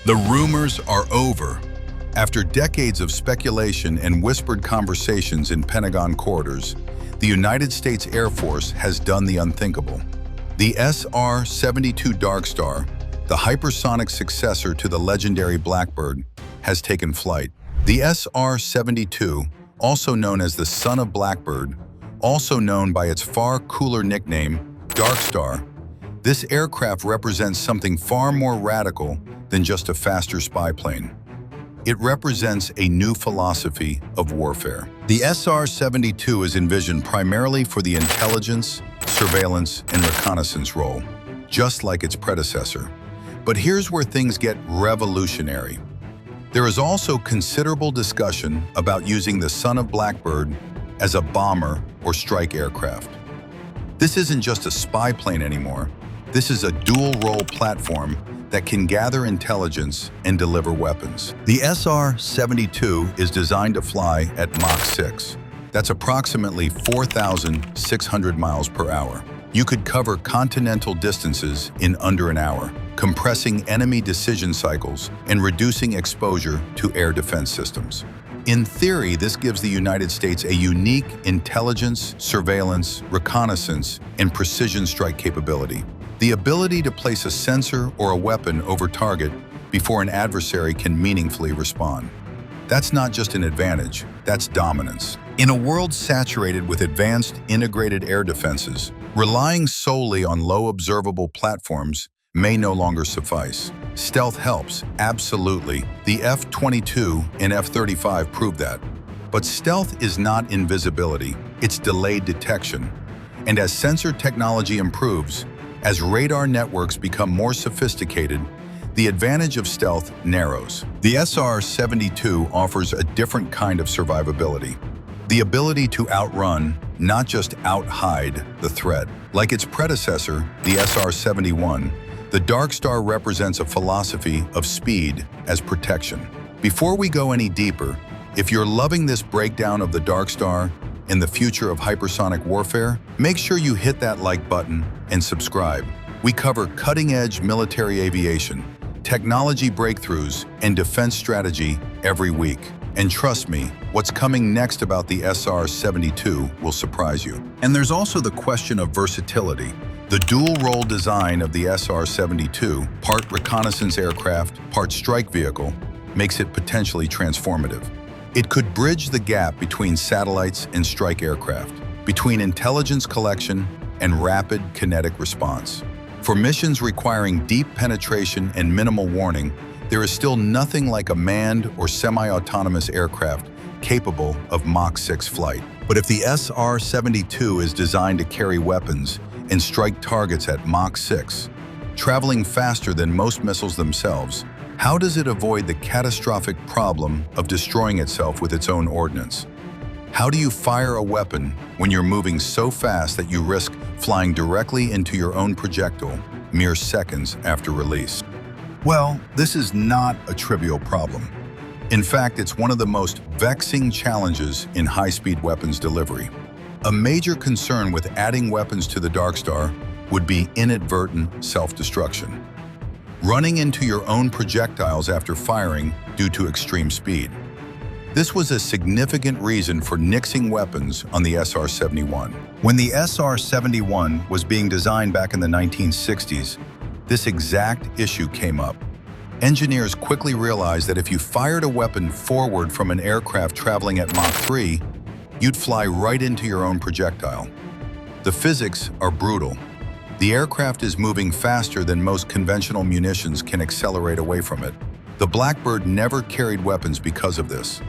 The rumors are over. After decades of speculation and whispered conversations in Pentagon corridors, the United States Air Force has done the unthinkable. The SR-72 Darkstar, the hypersonic successor to the legendary Blackbird, has taken flight. The SR-72, also known as the son of Blackbird, also known by its far cooler nickname, Darkstar, this aircraft represents something far more radical than just a faster spy plane. It represents a new philosophy of warfare. The SR-72 is envisioned primarily for the intelligence, surveillance, and reconnaissance role, just like its predecessor. But here's where things get revolutionary. There is also considerable discussion about using the son of Blackbird as a bomber or strike aircraft. This isn't just a spy plane anymore. This is a dual-role platform that can gather intelligence and deliver weapons. The SR-72 is designed to fly at Mach 6. That's approximately 4,600 miles per hour. You could cover continental distances in under an hour, compressing enemy decision cycles and reducing exposure to air defense systems. In theory, this gives the United States a unique intelligence, surveillance, reconnaissance, and precision strike capability. The ability to place a sensor or a weapon over target before an adversary can meaningfully respond. That's not just an advantage, that's dominance. In a world saturated with advanced integrated air defenses, relying solely on low observable platforms may no longer suffice. Stealth helps, absolutely. The F-22 and F-35 prove that. But stealth is not invisibility, it's delayed detection. And as sensor technology improves, as radar networks become more sophisticated, the advantage of stealth narrows. The SR-72 offers a different kind of survivability. The ability to outrun, not just out-hide, the threat. Like its predecessor, the SR-71, the Darkstar represents a philosophy of speed as protection. Before we go any deeper, if you're loving this breakdown of the Darkstar and the future of hypersonic warfare, make sure you hit that like button and subscribe. We cover cutting-edge military aviation, technology breakthroughs, and defense strategy every week. And trust me, what's coming next about the SR-72 will surprise you. And there's also the question of versatility. The dual-role design of the SR-72, part reconnaissance aircraft, part strike vehicle, makes it potentially transformative. It could bridge the gap between satellites and strike aircraft, between intelligence collection and rapid kinetic response. For missions requiring deep penetration and minimal warning, there is still nothing like a manned or semi-autonomous aircraft capable of Mach 6 flight. But if the SR-72 is designed to carry weapons and strike targets at Mach 6, traveling faster than most missiles themselves, how does it avoid the catastrophic problem of destroying itself with its own ordnance? How do you fire a weapon when you're moving so fast that you risk flying directly into your own projectile mere seconds after release? Well, this is not a trivial problem. In fact, it's one of the most vexing challenges in high-speed weapons delivery. A major concern with adding weapons to the Darkstar would be inadvertent self-destruction. Running into your own projectiles after firing due to extreme speed. This was a significant reason for nixing weapons on the SR-71. When the SR-71 was being designed back in the 1960s, this exact issue came up. Engineers quickly realized that if you fired a weapon forward from an aircraft traveling at Mach 3, you'd fly right into your own projectile. The physics are brutal. The aircraft is moving faster than most conventional munitions can accelerate away from it. The Blackbird never carried weapons because of this.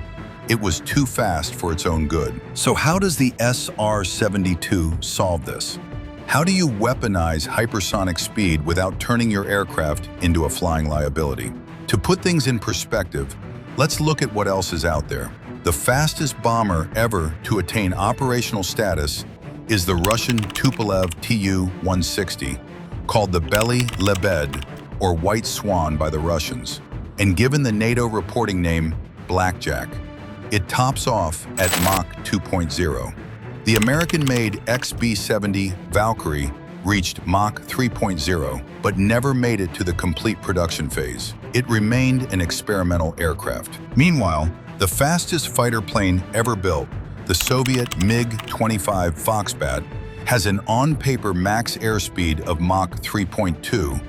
It was too fast for its own good. So how does the SR-72 solve this? How do you weaponize hypersonic speed without turning your aircraft into a flying liability? To put things in perspective, let's look at what else is out there. The fastest bomber ever to attain operational status is the Russian Tupolev Tu-160, called the Bely Lebed, or White Swan by the Russians, and given the NATO reporting name Blackjack. It tops off at Mach 2.0. The American-made XB-70 Valkyrie reached Mach 3.0, but never made it to the complete production phase. It remained an experimental aircraft. Meanwhile, the fastest fighter plane ever built, the Soviet MiG-25 Foxbat, has an on-paper max airspeed of Mach 3.2,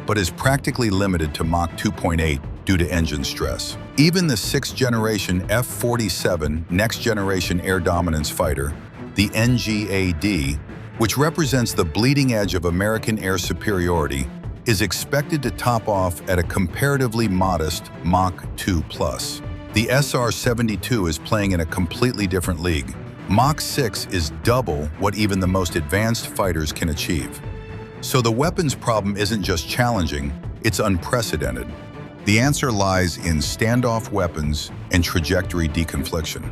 but is practically limited to Mach 2.8 due to engine stress. Even the sixth-generation F-47 next-generation air dominance fighter, the NGAD, which represents the bleeding edge of American air superiority, is expected to top off at a comparatively modest Mach 2+. The SR-72 is playing in a completely different league. Mach 6 is double what even the most advanced fighters can achieve. So the weapons problem isn't just challenging, it's unprecedented. The answer lies in standoff weapons and trajectory deconfliction.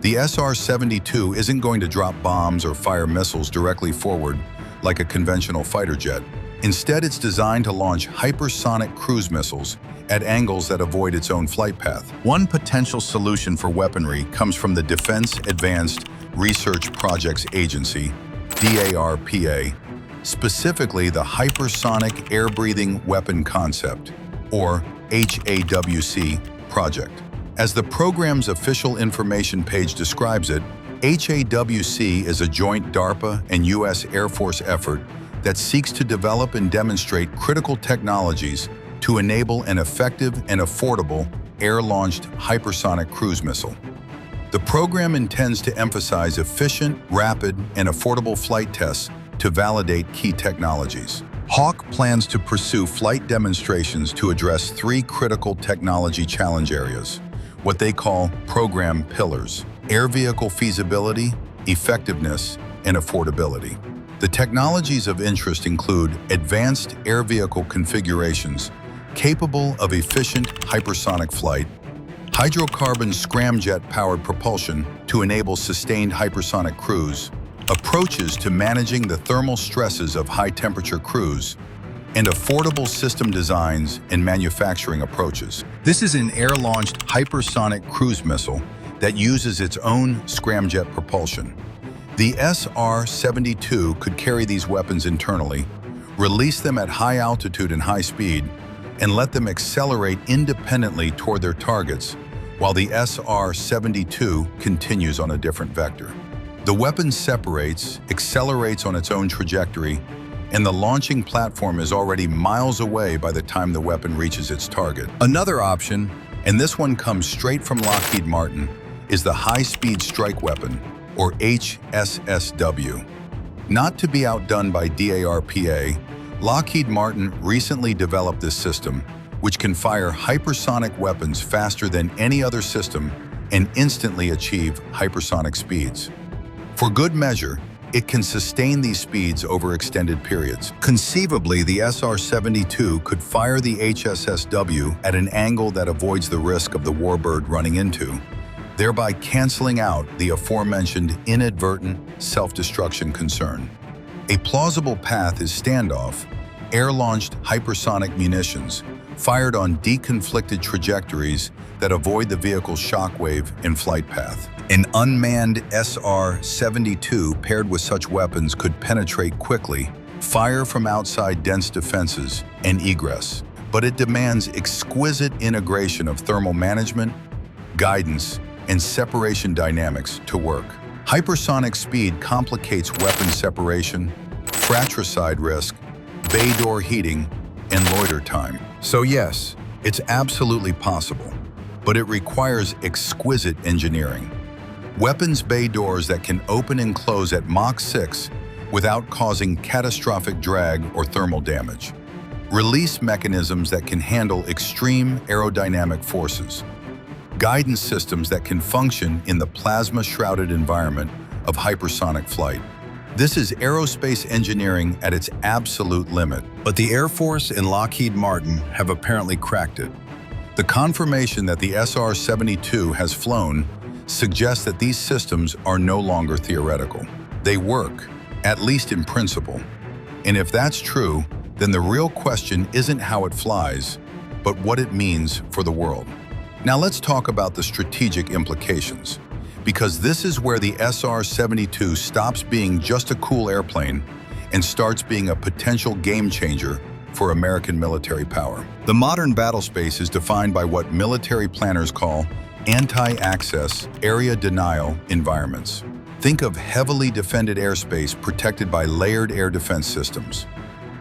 The SR-72 isn't going to drop bombs or fire missiles directly forward like a conventional fighter jet. Instead, it's designed to launch hypersonic cruise missiles at angles that avoid its own flight path. One potential solution for weaponry comes from the Defense Advanced Research Projects Agency, DARPA, specifically the Hypersonic Air-Breathing Weapon Concept, or HAWC, project. As the program's official information page describes it, HAWC is a joint DARPA and U.S. Air Force effort that seeks to develop and demonstrate critical technologies to enable an effective and affordable air-launched hypersonic cruise missile. The program intends to emphasize efficient, rapid, and affordable flight tests to validate key technologies. HAWC plans to pursue flight demonstrations to address three critical technology challenge areas, what they call program pillars: air vehicle feasibility, effectiveness, and affordability. The technologies of interest include advanced air vehicle configurations capable of efficient hypersonic flight, hydrocarbon scramjet-powered propulsion to enable sustained hypersonic cruise, approaches to managing the thermal stresses of high-temperature cruise, and affordable system designs and manufacturing approaches. This is an air-launched hypersonic cruise missile that uses its own scramjet propulsion. The SR-72 could carry these weapons internally, release them at high altitude and high speed, and let them accelerate independently toward their targets, while the SR-72 continues on a different vector. The weapon separates, accelerates on its own trajectory, and the launching platform is already miles away by the time the weapon reaches its target. Another option, and this one comes straight from Lockheed Martin, is the high-speed strike weapon, or HSSW. Not to be outdone by DARPA, Lockheed Martin recently developed this system, which can fire hypersonic weapons faster than any other system and instantly achieve hypersonic speeds. For good measure, it can sustain these speeds over extended periods. Conceivably, the SR-72 could fire the HSSW at an angle that avoids the risk of the warbird running into, thereby canceling out the aforementioned inadvertent self-destruction concern. A plausible path is standoff, air-launched hypersonic munitions fired on deconflicted trajectories that avoid the vehicle's shockwave and flight path. An unmanned SR-72 paired with such weapons could penetrate quickly, fire from outside dense defenses, and egress. But it demands exquisite integration of thermal management, guidance, and separation dynamics to work. Hypersonic speed complicates weapon separation, fratricide risk, bay door heating, and loiter time. So yes, it's absolutely possible, but it requires exquisite engineering. Weapons bay doors that can open and close at Mach 6 without causing catastrophic drag or thermal damage. Release mechanisms that can handle extreme aerodynamic forces. Guidance systems that can function in the plasma-shrouded environment of hypersonic flight. This is aerospace engineering at its absolute limit. But the Air Force and Lockheed Martin have apparently cracked it. The confirmation that the SR-72 has flown suggests that these systems are no longer theoretical. They work, at least in principle. And if that's true, then the real question isn't how it flies, but what it means for the world. Now let's talk about the strategic implications, because this is where the SR-72 stops being just a cool airplane and starts being a potential game changer for American military power. The modern battlespace is defined by what military planners call anti-access, area denial environments. Think of heavily defended airspace protected by layered air defense systems,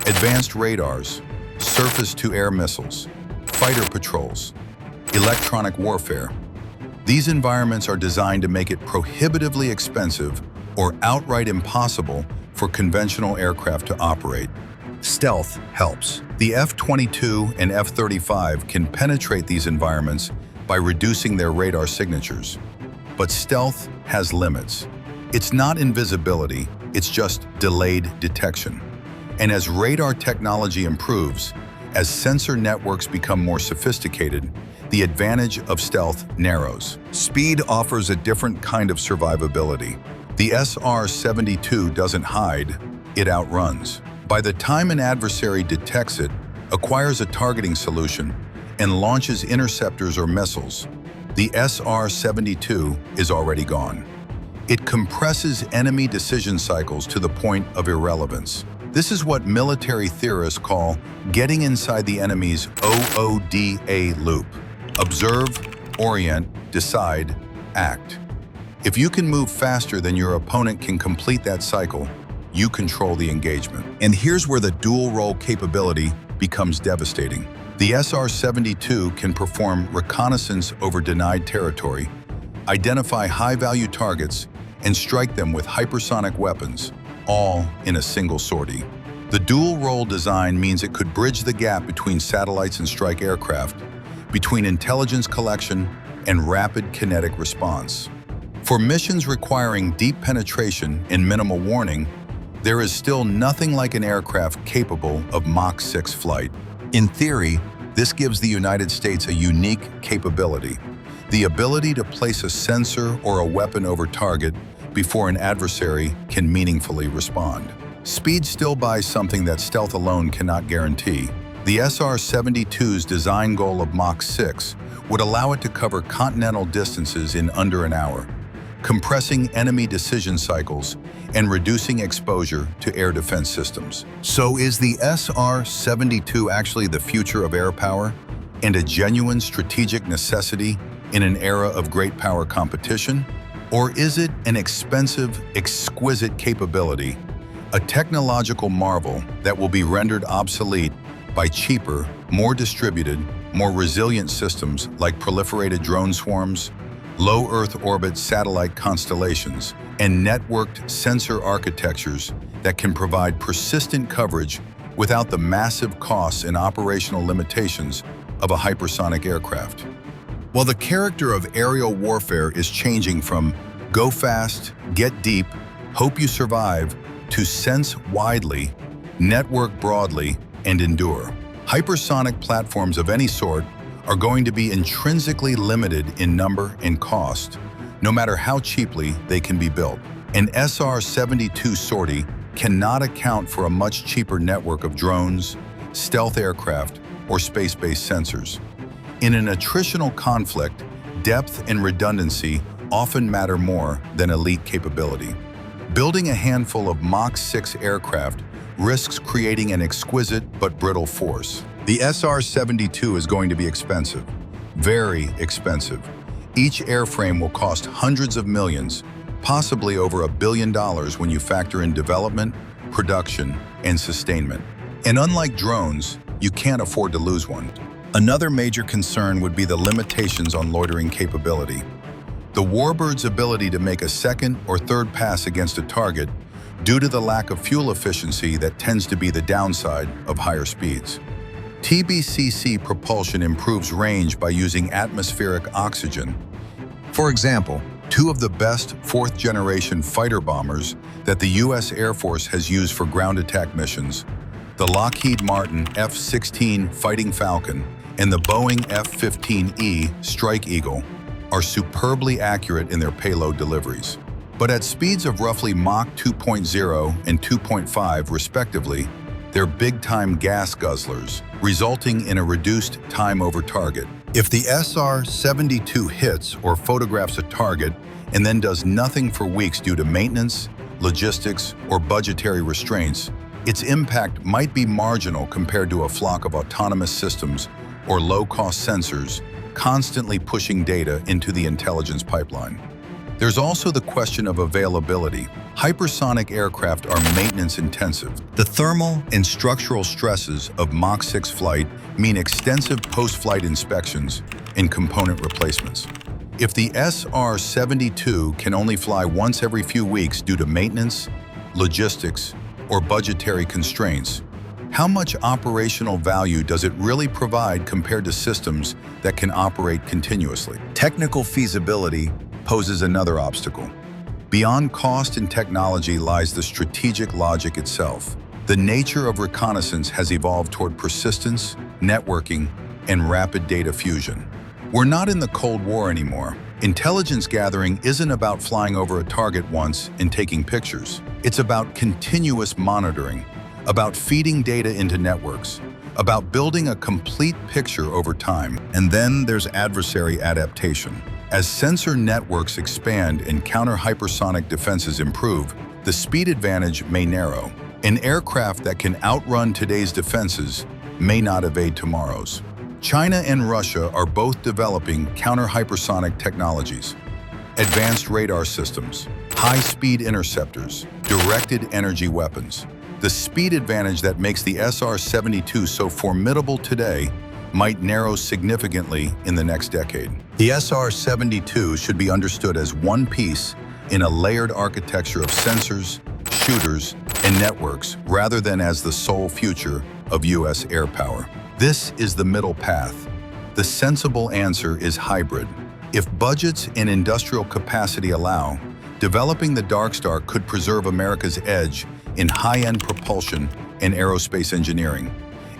advanced radars, surface-to-air missiles, fighter patrols, electronic warfare. These environments are designed to make it prohibitively expensive or outright impossible for conventional aircraft to operate. Stealth helps. The F-22 and F-35 can penetrate these environments by reducing their radar signatures. But stealth has limits. It's not invisibility, it's just delayed detection. And as radar technology improves, as sensor networks become more sophisticated, the advantage of stealth narrows. Speed offers a different kind of survivability. The SR-72 doesn't hide, it outruns. By the time an adversary detects it, acquires a targeting solution, and launches interceptors or missiles, the SR-72 is already gone. It compresses enemy decision cycles to the point of irrelevance. This is what military theorists call getting inside the enemy's OODA loop. Observe, orient, decide, act. If you can move faster than your opponent can complete that cycle, you control the engagement. And here's where the dual-role capability becomes devastating. The SR-72 can perform reconnaissance over denied territory, identify high-value targets, and strike them with hypersonic weapons, all in a single sortie. The dual-role design means it could bridge the gap between satellites and strike aircraft, between intelligence collection and rapid kinetic response. For missions requiring deep penetration and minimal warning, there is still nothing like an aircraft capable of Mach 6 flight. In theory, this gives the United States a unique capability, the ability to place a sensor or a weapon over target before an adversary can meaningfully respond. Speed still buys something that stealth alone cannot guarantee. The SR-72's design goal of Mach 6 would allow it to cover continental distances in under an hour, compressing enemy decision cycles and reducing exposure to air defense systems. So is the SR-72 actually the future of air power and a genuine strategic necessity in an era of great power competition? Or is it an expensive, exquisite capability, a technological marvel that will be rendered obsolete by cheaper, more distributed, more resilient systems like proliferated drone swarms, low Earth orbit satellite constellations, and networked sensor architectures that can provide persistent coverage without the massive costs and operational limitations of a hypersonic aircraft? While the character of aerial warfare is changing from go fast, get deep, hope you survive, to sense widely, network broadly, and endure, hypersonic platforms of any sort are going to be intrinsically limited in number and cost, no matter how cheaply they can be built. An SR-72 sortie cannot account for a much cheaper network of drones, stealth aircraft, or space-based sensors. In an attritional conflict, depth and redundancy often matter more than elite capability. Building a handful of Mach 6 aircraft risks creating an exquisite but brittle force. The SR-72 is going to be expensive, very expensive. Each airframe will cost hundreds of millions, possibly over $1 billion when you factor in development, production, and sustainment. And unlike drones, you can't afford to lose one. Another major concern would be the limitations on loitering capability. The Warbird's ability to make a second or third pass against a target due to the lack of fuel efficiency that tends to be the downside of higher speeds. TBCC propulsion improves range by using atmospheric oxygen. For example, two of the best fourth-generation fighter bombers that the U.S. Air Force has used for ground attack missions, the Lockheed Martin F-16 Fighting Falcon and the Boeing F-15E Strike Eagle, are superbly accurate in their payload deliveries. But at speeds of roughly Mach 2.0 and 2.5 respectively, they're big-time gas guzzlers, resulting in a reduced time over target. If the SR-72 hits or photographs a target and then does nothing for weeks due to maintenance, logistics, or budgetary restraints, Its impact might be marginal compared to a flock of autonomous systems or low-cost sensors constantly pushing data into the intelligence pipeline. There's also the question of availability. Hypersonic aircraft are maintenance-intensive. The thermal and structural stresses of Mach 6 flight mean extensive post-flight inspections and component replacements. If the SR-72 can only fly once every few weeks due to maintenance, logistics, or budgetary constraints, how much operational value does it really provide compared to systems that can operate continuously? Technical feasibility poses another obstacle. Beyond cost and technology lies the strategic logic itself. The nature of reconnaissance has evolved toward persistence, networking, and rapid data fusion. We're not in the Cold War anymore. Intelligence gathering isn't about flying over a target once and taking pictures. It's about continuous monitoring, about feeding data into networks, about building a complete picture over time. And then there's adversary adaptation. As sensor networks expand and counter-hypersonic defenses improve, the speed advantage may narrow. An aircraft that can outrun today's defenses may not evade tomorrow's. China and Russia are both developing counter-hypersonic technologies, advanced radar systems, high-speed interceptors, directed energy weapons. The speed advantage that makes the SR-72 so formidable today might narrow significantly in the next decade. The SR-72 should be understood as one piece in a layered architecture of sensors, shooters, and networks, rather than as the sole future of U.S. air power. This is the middle path. The sensible answer is hybrid. If budgets and industrial capacity allow, developing the Darkstar could preserve America's edge in high-end propulsion and aerospace engineering,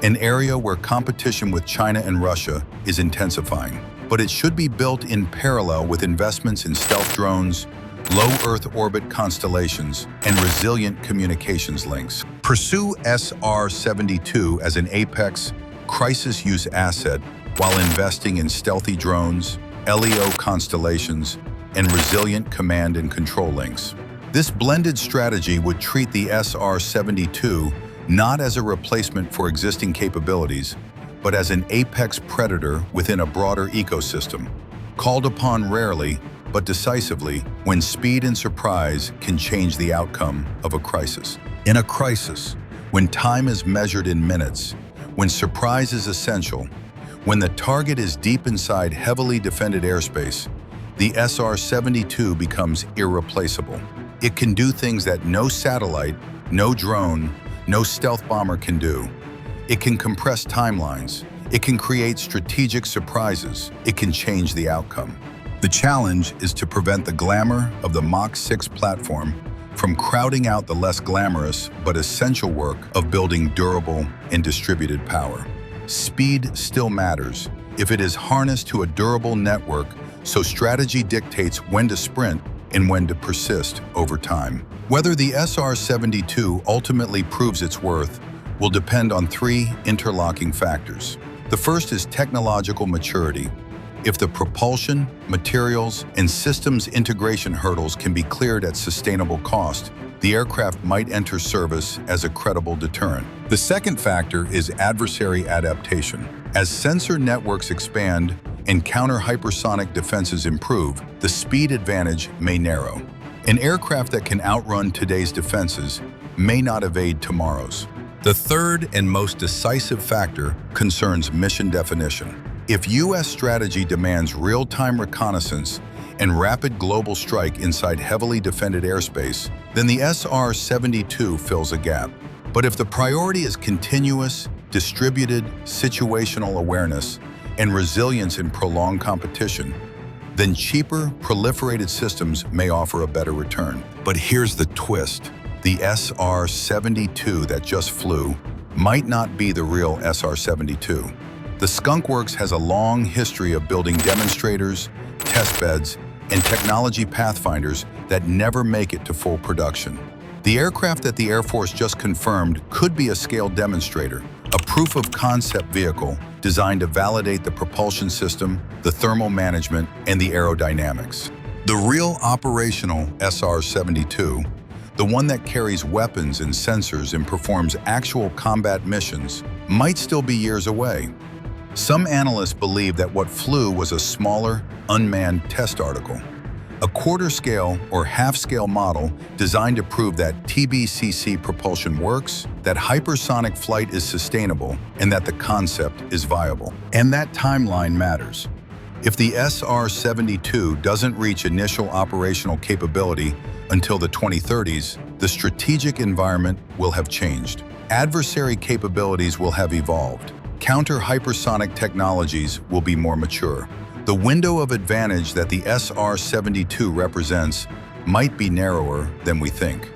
an area where competition with China and Russia is intensifying. But it should be built in parallel with investments in stealth drones, low Earth orbit constellations, and resilient communications links. Pursue SR-72 as an apex, crisis-use asset while investing in stealthy drones, LEO constellations, and resilient command and control links. This blended strategy would treat the SR-72 not as a replacement for existing capabilities, but as an apex predator within a broader ecosystem, called upon rarely but decisively when speed and surprise can change the outcome of a crisis. In a crisis, when time is measured in minutes, when surprise is essential, when the target is deep inside heavily defended airspace, the SR-72 becomes irreplaceable. It can do things that no satellite, no drone, no stealth bomber can do. It can compress timelines. It can create strategic surprises. It can change the outcome. The challenge is to prevent the glamour of the Mach 6 platform from crowding out the less glamorous but essential work of building durable and distributed power. Speed still matters if it is harnessed to a durable network, so strategy dictates when to sprint and when to persist over time. Whether the SR-72 ultimately proves its worth will depend on three interlocking factors. The first is technological maturity. If the propulsion, materials, and systems integration hurdles can be cleared at sustainable cost, the aircraft might enter service as a credible deterrent. The second factor is adversary adaptation. As sensor networks expand and counter-hypersonic defenses improve, the speed advantage may narrow. An aircraft that can outrun today's defenses may not evade tomorrow's. The third and most decisive factor concerns mission definition. If U.S. strategy demands real-time reconnaissance and rapid global strike inside heavily defended airspace, then the SR-72 fills a gap. But if the priority is continuous, distributed, situational awareness, and resilience in prolonged competition, then cheaper, proliferated systems may offer a better return. But here's the twist. The SR-72 that just flew might not be the real SR-72. The Skunk Works has a long history of building demonstrators, testbeds, and technology pathfinders that never make it to full production. The aircraft that the Air Force just confirmed could be a scaled demonstrator, a proof-of-concept vehicle designed to validate the propulsion system, the thermal management, and the aerodynamics. The real operational SR-72, the one that carries weapons and sensors and performs actual combat missions, might still be years away. Some analysts believe that what flew was a smaller, unmanned test article, a quarter-scale or half-scale model designed to prove that TBCC propulsion works, that hypersonic flight is sustainable, and that the concept is viable. And that timeline matters. If the SR-72 doesn't reach initial operational capability until the 2030s, the strategic environment will have changed. Adversary capabilities will have evolved. Counter-hypersonic technologies will be more mature. The window of advantage that the SR-72 represents might be narrower than we think.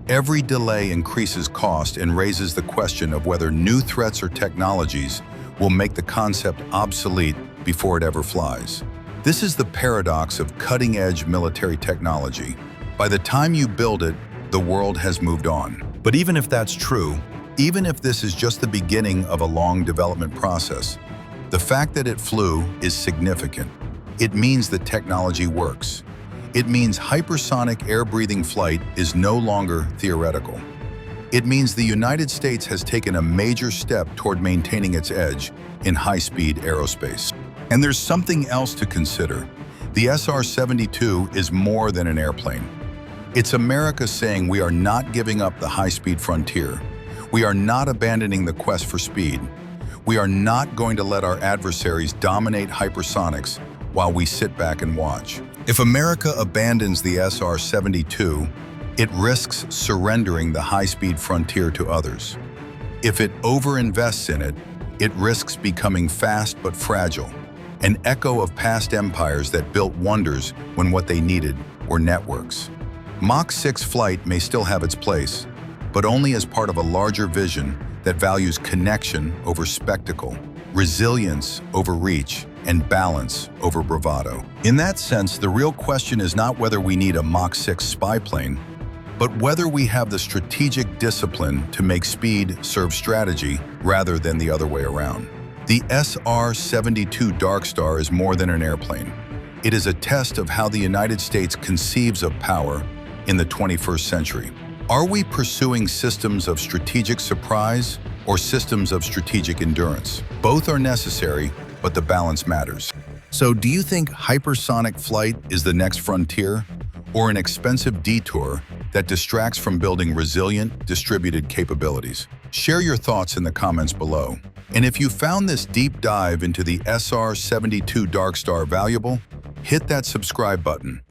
Every delay increases cost and raises the question of whether new threats or technologies will make the concept obsolete before it ever flies. This is the paradox of cutting-edge military technology. By the time you build it, the world has moved on. But even if that's true, even if this is just the beginning of a long development process, the fact that it flew is significant. It means the technology works. It means hypersonic air-breathing flight is no longer theoretical. It means the United States has taken a major step toward maintaining its edge in high-speed aerospace. And there's something else to consider. The SR-72 is more than an airplane. It's America saying we are not giving up the high-speed frontier. We are not abandoning the quest for speed. We are not going to let our adversaries dominate hypersonics while we sit back and watch. If America abandons the SR-72, it risks surrendering the high-speed frontier to others. If it overinvests in it, it risks becoming fast but fragile, an echo of past empires that built wonders when what they needed were networks. Mach 6 flight may still have its place, but only as part of a larger vision that values connection over spectacle, resilience over reach, and balance over bravado. In that sense, the real question is not whether we need a Mach 6 spy plane, but whether we have the strategic discipline to make speed serve strategy rather than the other way around. The SR-72 Darkstar is more than an airplane. It is a test of how the United States conceives of power in the 21st century. Are we pursuing systems of strategic surprise or systems of strategic endurance? Both are necessary, but the balance matters. So do you think hypersonic flight is the next frontier, or an expensive detour that distracts from building resilient, distributed capabilities? Share your thoughts in the comments below. And if you found this deep dive into the SR-72 Darkstar valuable, hit that subscribe button.